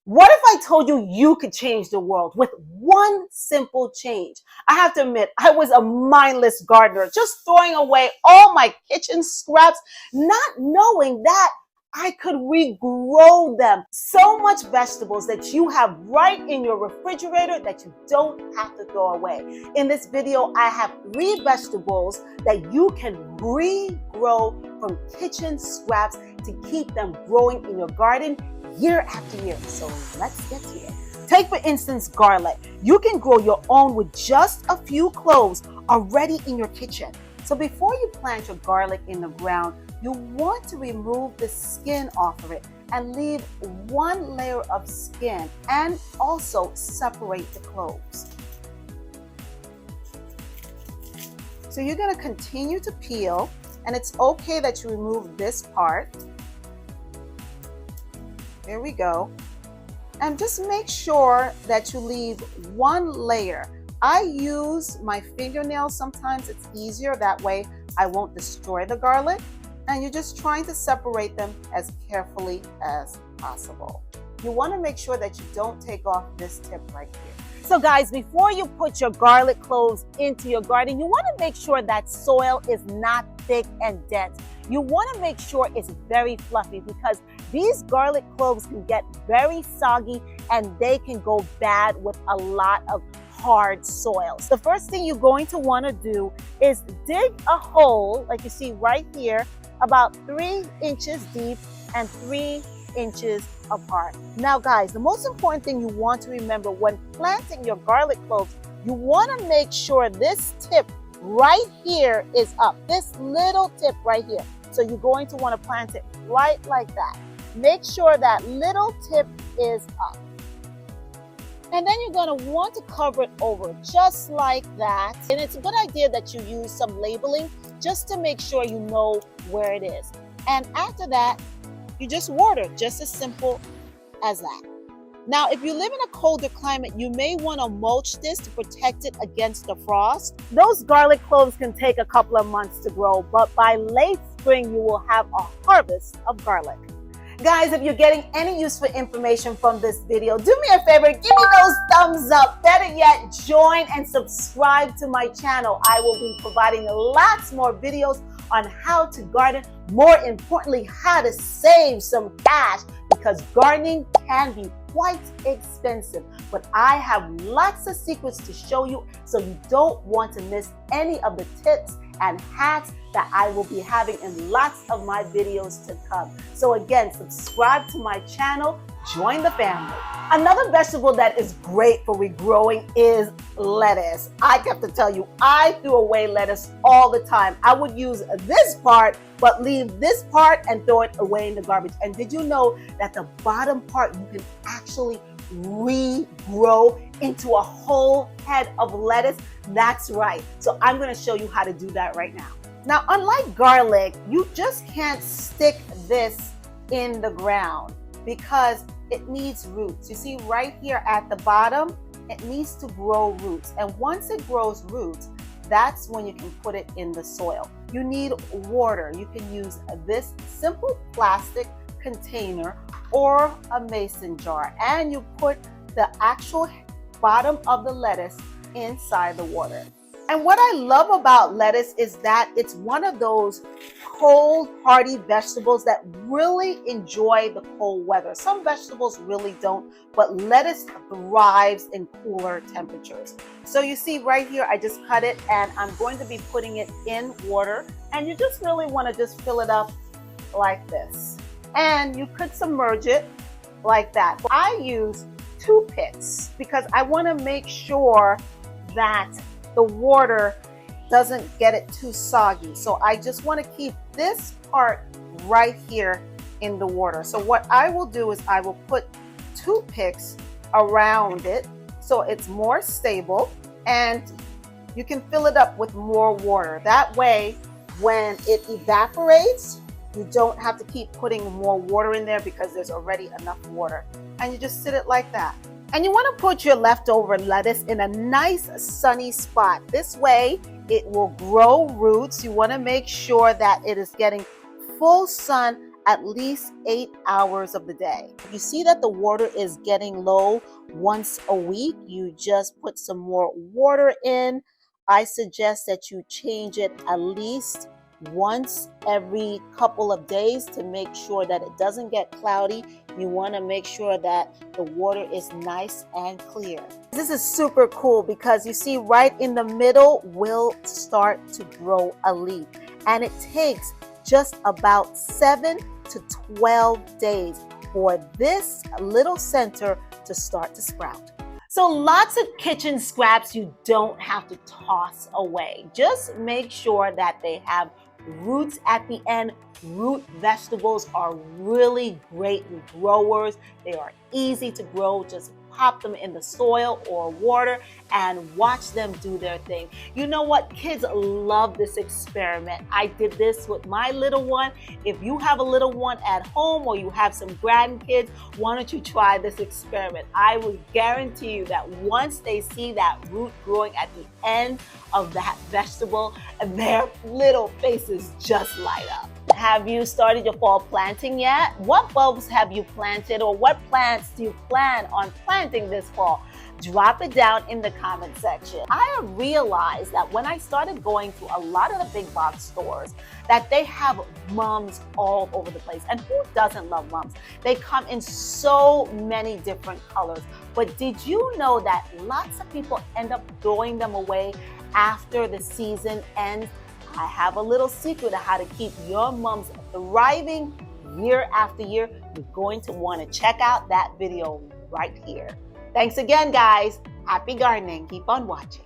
What if I told you you could change the world with one simple change? I have to admit, I was a mindless gardener, just throwing away all my kitchen scraps, not knowing that I could regrow them. So much vegetables that you have right in your refrigerator that you don't have to throw away. In this video, I have 3 vegetables that you can regrow from kitchen scraps to keep them growing in your garden year after year. So let's get to it. Take for instance garlic. You can grow your own with just a few cloves already in your kitchen. So before you plant your garlic in the ground, you want to remove the skin off of it and leave one layer of skin and also separate the cloves. So you're going to continue to peel, and it's okay that you remove this part. There we go. And just make sure that you leave one layer. I use my fingernails sometimes. It's easier that way. I won't destroy the garlic. And you're just trying to separate them as carefully as possible. You want to make sure that you don't take off this tip right here. So guys, before you put your garlic cloves into your garden, you want to make sure that soil is not thick and dense. You want to make sure it's very fluffy because these garlic cloves can get very soggy and they can go bad with a lot of hard soils. The first thing you're going to want to do is dig a hole, like you see right here, about 3 inches deep and 3 inches apart. Now guys, the most important thing you want to remember when planting your garlic cloves, you want to make sure this tip right here is up. This little tip right here. So you're going to want to plant it right like that. Make sure that little tip is up. And then you're going to want to cover it over just like that. And it's a good idea that you use some labeling just to make sure you know where it is. And after that, you just water, just as simple as that. Now, if you live in a colder climate, you may want to mulch this to protect it against the frost. Those garlic cloves can take a couple of months to grow, but by late spring, you will have a harvest of garlic. Guys, if you're getting any useful information from this video, do me a favor, give me those thumbs up. Better yet, join and subscribe to my channel. I will be providing lots more videos on how to garden. More importantly, how to save some cash, because gardening can be quite expensive. But I have lots of secrets to show you, so you don't want to miss any of the tips and hacks that I will be having in lots of my videos to come. So again, subscribe to my channel, join the family. Another vegetable that is great for regrowing is lettuce. I have to tell you, I threw away lettuce all the time. I would use this part, but leave this part and throw it away in the garbage. And did you know that the bottom part you can actually regrow into a whole head of lettuce? That's right. So I'm going to show you how to do that right now. Now, unlike garlic, you just can't stick this in the ground because it needs roots. You see right here at the bottom, it needs to grow roots. And once it grows roots, that's when you can put it in the soil. You need water. You can use this simple plastic container or a mason jar, and you put the actual bottom of the lettuce inside the water. And what I love about lettuce is that it's one of those cold, hardy vegetables that really enjoy the cold weather. Some vegetables really don't, but lettuce thrives in cooler temperatures. So you see right here, I just cut it and I'm going to be putting it in water. And you just really want to just fill it up like this. And you could submerge it like that. I use 2 pits because I want to make sure that the water doesn't get it too soggy. So I just want to keep this part right here in the water. So what I will do is I will put 2 picks around it so it's more stable, and you can fill it up with more water. That way, when it evaporates, you don't have to keep putting more water in there because there's already enough water. And you just sit it like that. And you want to put your leftover lettuce in a nice sunny spot. This way it will grow roots. You want to make sure that it is getting full sun at least 8 hours of the day. If you see that the water is getting low once a week, you just put some more water in. I suggest that you change it at least once every couple of days to make sure that it doesn't get cloudy. You want to make sure that the water is nice and clear. This is super cool because you see right in the middle will start to grow a leaf, and it takes just about 7 to 12 days for this little center to start to sprout. So lots of kitchen scraps you don't have to toss away. Just make sure that they have roots at the end. Root vegetables are really great growers. They are easy to grow. Just pop them in the soil or water and watch them do their thing. You know what? Kids love this experiment. I did this with my little one. If you have a little one at home or you have some grandkids, why don't you try this experiment? I will guarantee you that once they see that root growing at the end of that vegetable, their little faces just light up. Have you started your fall planting yet? What bulbs have you planted, or what plants do you plan on planting this fall? Drop it down in the comment section. I have realized that when I started going to a lot of the big box stores, that they have mums all over the place. And who doesn't love mums? They come in so many different colors. But did you know that lots of people end up throwing them away after the season ends? I have a little secret of how to keep your mums thriving year after year. You're going to want to check out that video right here. Thanks again, guys. Happy gardening. Keep on watching.